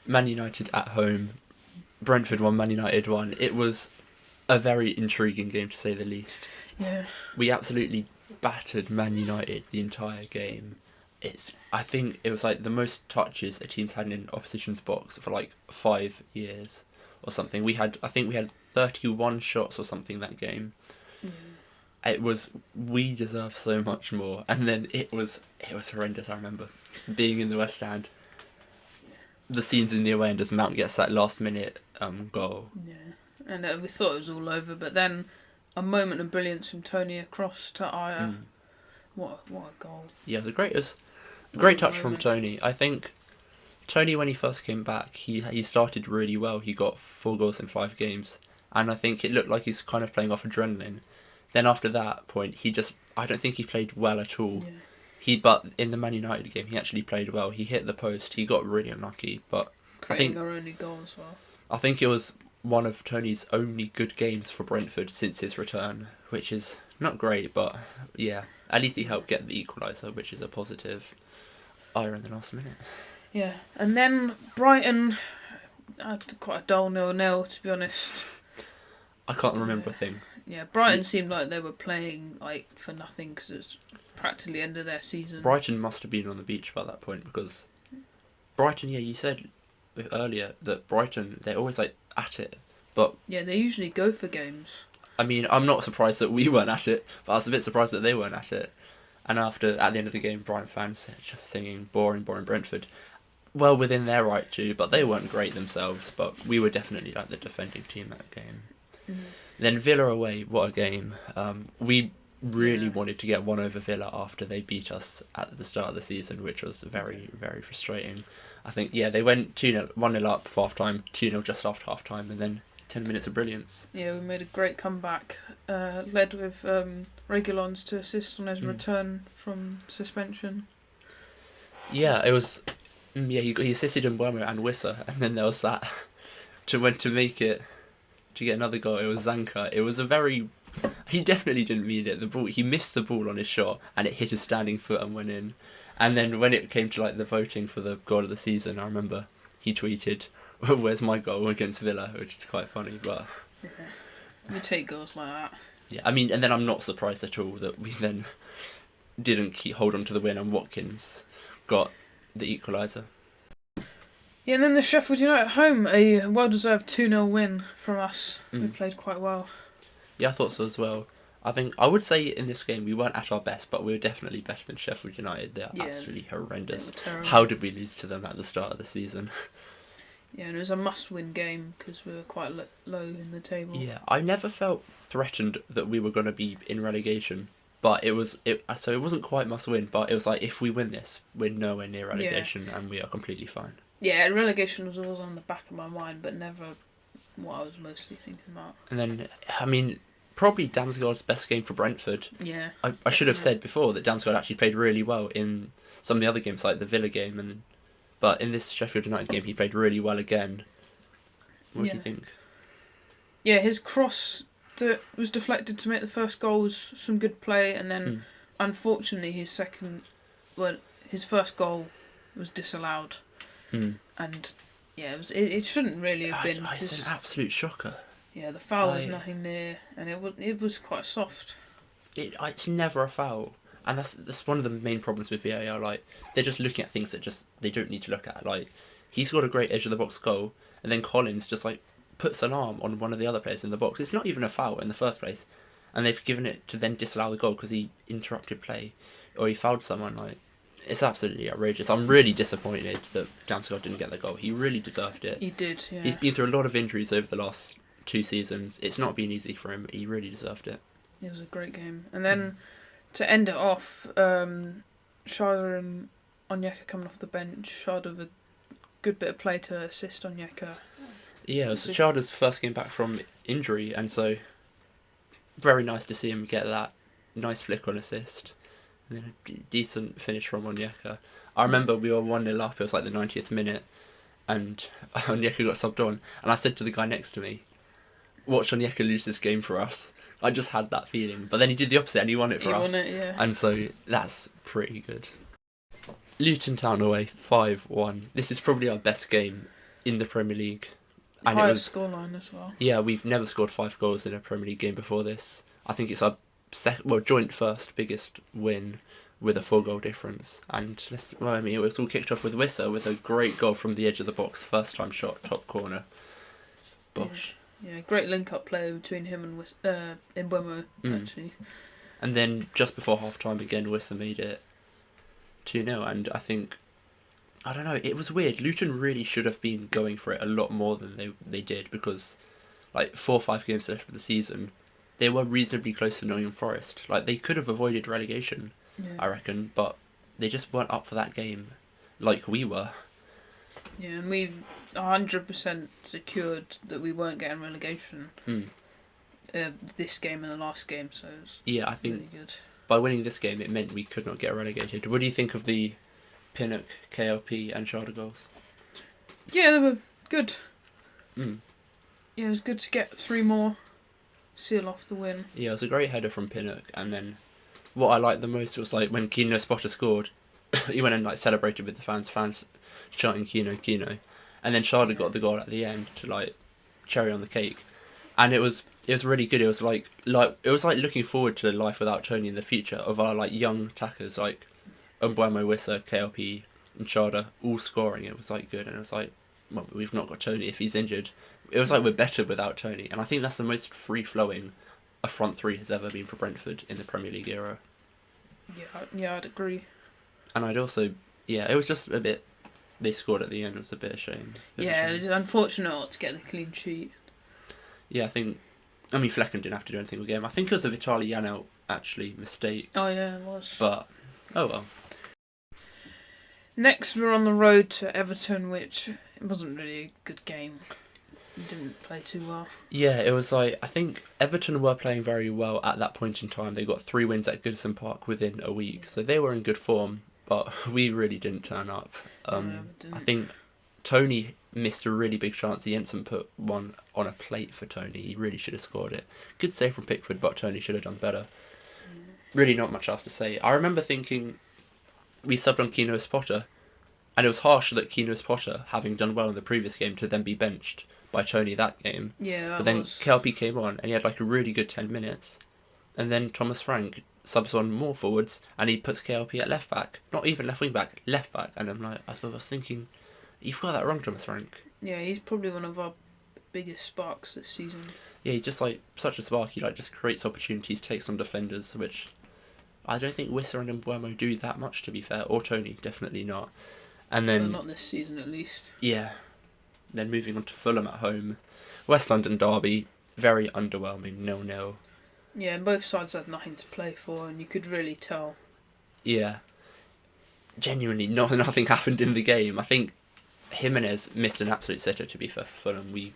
Man United at home. Brentford won, Man United won. It was a very intriguing game, to say the least. Yeah. We absolutely battered Man United the entire game. I think it was like the most touches a team's had in opposition's box for like 5 years or something. I think we had 31 shots or something that game. We deserve so much more, and then it was horrendous. I remember just being in the West Stand, the scenes in the away end as Mount gets that last minute goal. Yeah, and we thought it was all over, but then a moment of brilliance from Tony across to Aya. What a goal! Yeah, great touch from Tony. I think Tony, when he first came back, he started really well. He got 4 goals in 5 games, and I think it looked like he's kind of playing off adrenaline. Then after that point, I don't think he played well at all. Yeah. But in the Man United game, he actually played well. He hit the post. He got really unlucky, but creating our only goal as well. I think it was one of Tony's only good games for Brentford since his return, which is not great, but yeah, at least he helped get the equaliser, which is a positive. In the last minute. Yeah, and then Brighton had quite a dull 0-0, to be honest. I can't remember a thing. Yeah, Brighton seemed like they were playing like for nothing because it was practically the end of their season. Brighton must have been on the beach by that point, because Brighton, you said earlier that Brighton, they're always like at it, but yeah, they usually go for games. I mean, I'm not surprised that we weren't at it, but I was a bit surprised that they weren't at it. And at the end of the game, Brighton fans just singing boring Brentford. Well, within their right to, but they weren't great themselves, but we were definitely like the defending team that game. Then Villa away, what a game. We really wanted to get one over Villa after they beat us at the start of the season, which was very, very frustrating. I think, they went 1-0 up for half-time, 2-0 just after half-time, and then 10 minutes of brilliance. Yeah, we made a great comeback, led with Reguilons to assist on his return from suspension. Yeah, it was... he assisted in Mbeumo and Wissa, and then there was that to make it, to get another goal. It was Zanka. It was a very... He definitely didn't mean it. He missed the ball on his shot, and it hit his standing foot and went in. And then when it came to like the voting for the goal of the season, I remember he tweeted, "Where's my goal against Villa?" which is quite funny, but... Yeah. We take goals like that. Yeah, I mean, and then I'm not surprised at all that we then didn't hold on to the win, and Watkins got the equaliser. Yeah, and then the Sheffield United at home, a well-deserved 2-0 win from us. We played quite well. Yeah, I thought so as well. I would say in this game we weren't at our best, but we were definitely better than Sheffield United. They're absolutely horrendous. How did we lose to them at the start of the season? Yeah, and it was a must-win game because we were quite low in the table. Yeah, I never felt threatened that we were going to be in relegation, but so it wasn't quite must-win, but it was like, if we win this, we're nowhere near relegation, and we are completely fine. Yeah, relegation was always on the back of my mind, but never what I was mostly thinking about. And then, I mean, probably Damsgaard's best game for Brentford. Yeah. I should have said before that Damsgaard actually played really well in some of the other games, like the Villa game, but in this Sheffield United game, he played really well again. What do you think? Yeah, his cross that was deflected to make the first goal was some good play, and then unfortunately his first goal was disallowed. And yeah, it shouldn't really have been. It's an absolute shocker. Yeah, the foul was nothing near, and it was quite soft. It's never a foul. And that's one of the main problems with VAR. Like, they're just looking at things that they don't need to look at. Like, he's got a great edge of the box goal, and then Collins just like puts an arm on one of the other players in the box. It's not even a foul in the first place, and they've given it to then disallow the goal because he interrupted play or he fouled someone. Like, it's absolutely outrageous. I'm really disappointed that Damsgaard didn't get the goal. He really deserved it. He did. Yeah. He's been through a lot of injuries over the last 2 seasons. It's not been easy for him. He really deserved it. It was a great game, and then. To end it off, Shada and Onyeka coming off the bench. Shada with a good bit of play to assist Onyeka. Yeah, so Shada's first game back from injury, and so very nice to see him get that nice flick on assist. And then a decent finish from Onyeka. I remember we were 1-0 up, it was like the 90th minute, and Onyeka got subbed on, and I said to the guy next to me, "Watch Onyeka lose this game for us." I just had that feeling. But then he did the opposite and he won it for us. He won it, yeah. And so that's pretty good. Luton Town away, 5-1. This is probably our best game in the Premier League. The And it was, highest scoreline as well. yeah, we've never scored 5 goals in a Premier League game before this. I think it's our joint first biggest win with a 4-goal difference. And it was all kicked off with Wissa with a great goal from the edge of the box, first time shot, top corner. Bosh. Yeah, great link-up play between him and Mbeumo, actually. And then just before half-time again, Wissa made it 2-0, and I think, I don't know, it was weird. Luton really should have been going for it a lot more than they did, because like 4 or 5 games left of the season, they were reasonably close to Nottingham Forest. Like, they could have avoided relegation, I reckon, but they just weren't up for that game like we were. Yeah, and we 100% secured that we weren't getting relegation this game and the last game, so it was I think really good. By winning this game, it meant we could not get relegated. What do you think of the Pinnock, KLP and Sharda goals? Yeah, they were good. Yeah, it was good to get 3 more, seal off the win. Yeah, it was a great header from Pinnock, and then what I liked the most was like when Kino Spotter scored, he went and like celebrated with the fans shouting Kino, Kino, and then Sharda got the goal at the end to like cherry on the cake, and it was really good. It was like looking forward to life without Tony in the future of our like young attackers like Mbeumo, Wissa, KLP, and Sharda all scoring. It was like good, and it was like, well, we've not got Tony if he's injured. It was like we're better without Tony, and I think that's the most free-flowing a front three has ever been for Brentford in the Premier League era. Yeah, I'd agree. And I'd also, it was just a bit. They scored at the end. It was a bit of a shame. It was unfortunate not to get the clean sheet. Yeah, Flecken didn't have to do anything with the game. I think it was a Vitaly Janelt actually mistake. Oh yeah, it was. But oh well. Next, we're on the road to Everton, which wasn't really a good game. We didn't play too well. Yeah, it was like, I think Everton were playing very well at that point in time. They got 3 wins at Goodison Park within a week, so they were in good form. But we really didn't turn up. I think Tony missed a really big chance. Jensen put one on a plate for Tony. He really should have scored it. Good save from Pickford, but Tony should have done better. Really not much else to say. I remember thinking we subbed on Kino Spotter, and it was harsh that Kino Spotter, having done well in the previous game, to then be benched by Tony that game. Yeah, but then Kelpie came on, and he had like a really good 10 minutes. And then Thomas Frank subs on more forwards, and he puts KLP at left back. Not even left wing back, left back. And I was thinking, you've got that wrong, Thomas Frank. Yeah, he's probably one of our biggest sparks this season. Yeah, he's just like such a spark. He like just creates opportunities, takes on defenders, which I don't think Wissa and Mbeumo do that much, to be fair, or Tony, definitely not. And then not this season at least. Yeah. Then moving on to Fulham at home, West London derby, very underwhelming, 0-0. Yeah, both sides had nothing to play for, and you could really tell. Yeah. Genuinely, nothing happened in the game. I think Jimenez missed an absolute sitter, to be fair, for Fulham. We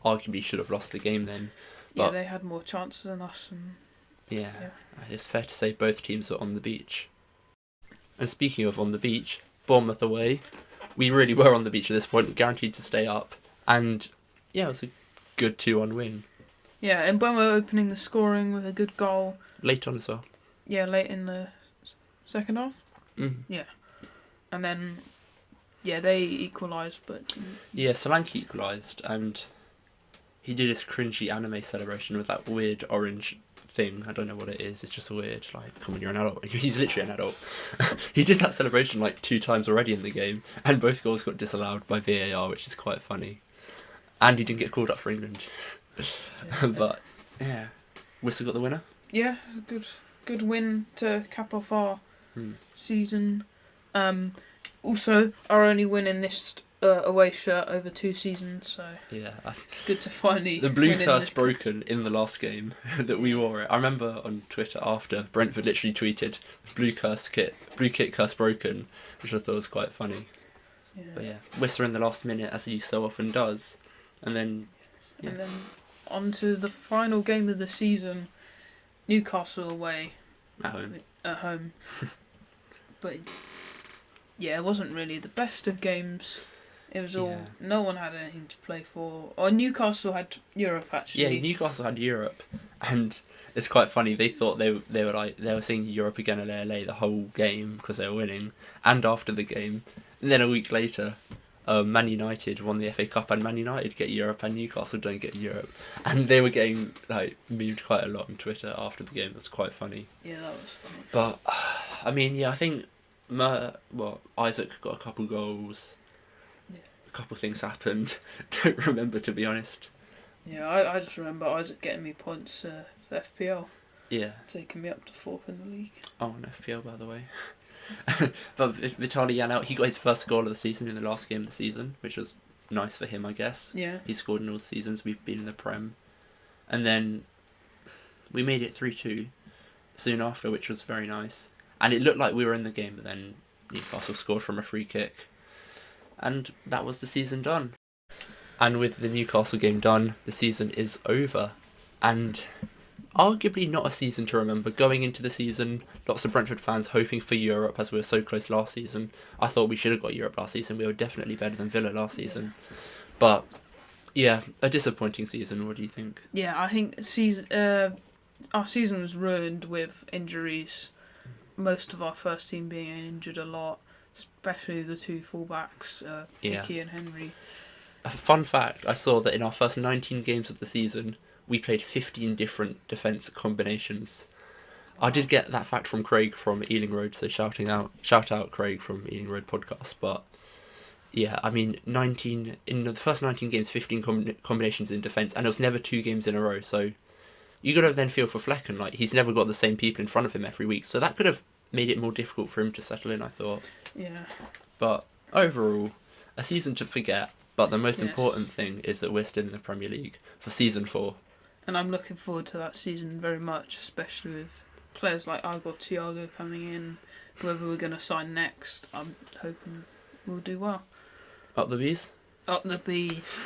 arguably should have lost the game then. But yeah, they had more chances than us. And yeah, it's fair to say both teams were on the beach. And speaking of on the beach, Bournemouth away. We really were on the beach at this point, guaranteed to stay up. And yeah, it was a good 2-1 win. Yeah, and Mbeumo opening the scoring with a good goal. Late on as well. Yeah, late in the second half. Yeah. And then, they equalised, but... Yeah, Solanke equalised, and he did this cringy anime celebration with that weird orange thing. I don't know what it is. It's just weird. Like, come on, you're an adult. He's literally an adult. He did that celebration like 2 times already in the game, and both goals got disallowed by VAR, which is quite funny. And he didn't get called up for England. But yeah, Whistle got the winner. Yeah, it's a good win to cap off our season. Also, our only win in this away shirt over 2 seasons, so yeah, good to finally. The blue curse broken in the last game that we wore it. I remember on Twitter after Brentford literally tweeted blue kit curse broken, which I thought was quite funny. Yeah. But yeah, Whistle in the last minute, as he so often does, and then on to the final game of the season, Newcastle away. At home. But yeah, it wasn't really the best of games. It was all... No one had anything to play for. Or Newcastle had Europe, actually. Yeah, Newcastle had Europe. And it's quite funny. They thought they were saying Europe again at LA the whole game because they were winning. And after the game. And then a week later, Man United won the FA Cup and Man United get Europe and Newcastle don't get Europe, and they were getting like memed quite a lot on Twitter after the game. That's quite funny. Yeah, that was funny. But I mean, yeah, I think Isaac got a couple goals. Yeah. A couple things happened. Don't remember, to be honest. Yeah, I just remember Isaac getting me points for FPL, Yeah. taking me up to 4th in the league. Oh, an FPL, by the way. But Vitaly Janelt, he got his first goal of the season in the last game of the season, which was nice for him, I guess. Yeah. He scored in all the seasons we've been in the Prem. And then we made it 3-2 soon after, which was very nice. And it looked like we were in the game, but then Newcastle scored from a free kick. And that was the season done. And with the Newcastle game done, the season is over. And arguably not a season to remember. Going into the season, lots of Brentford fans hoping for Europe as we were so close last season. I thought we should have got Europe last season. We were definitely better than Villa last season. But, yeah, a disappointing season. What do you think? Yeah, I think our season was ruined with injuries. Most of our first team being injured a lot, especially the two fullbacks, Hickey and Henry. A fun fact, I saw that in our first 19 games of the season, we played 15 different defence combinations. I did get that fact from Craig from Ealing Road, so shout out Craig from Ealing Road podcast. But yeah, I mean, in the first 19 games, 15 combinations in defence, and it was never 2 games in a row. So you got to then feel for Flecken, like he's never got the same people in front of him every week. So that could have made it more difficult for him to settle in, I thought. Yeah. But overall, a season to forget. But the most Yes. important thing is that we're still in the Premier League for season 4. And I'm looking forward to that season very much, especially with players like Igor Thiago coming in. Whoever we're going to sign next, I'm hoping we'll do well. Up the bees? Up the bees.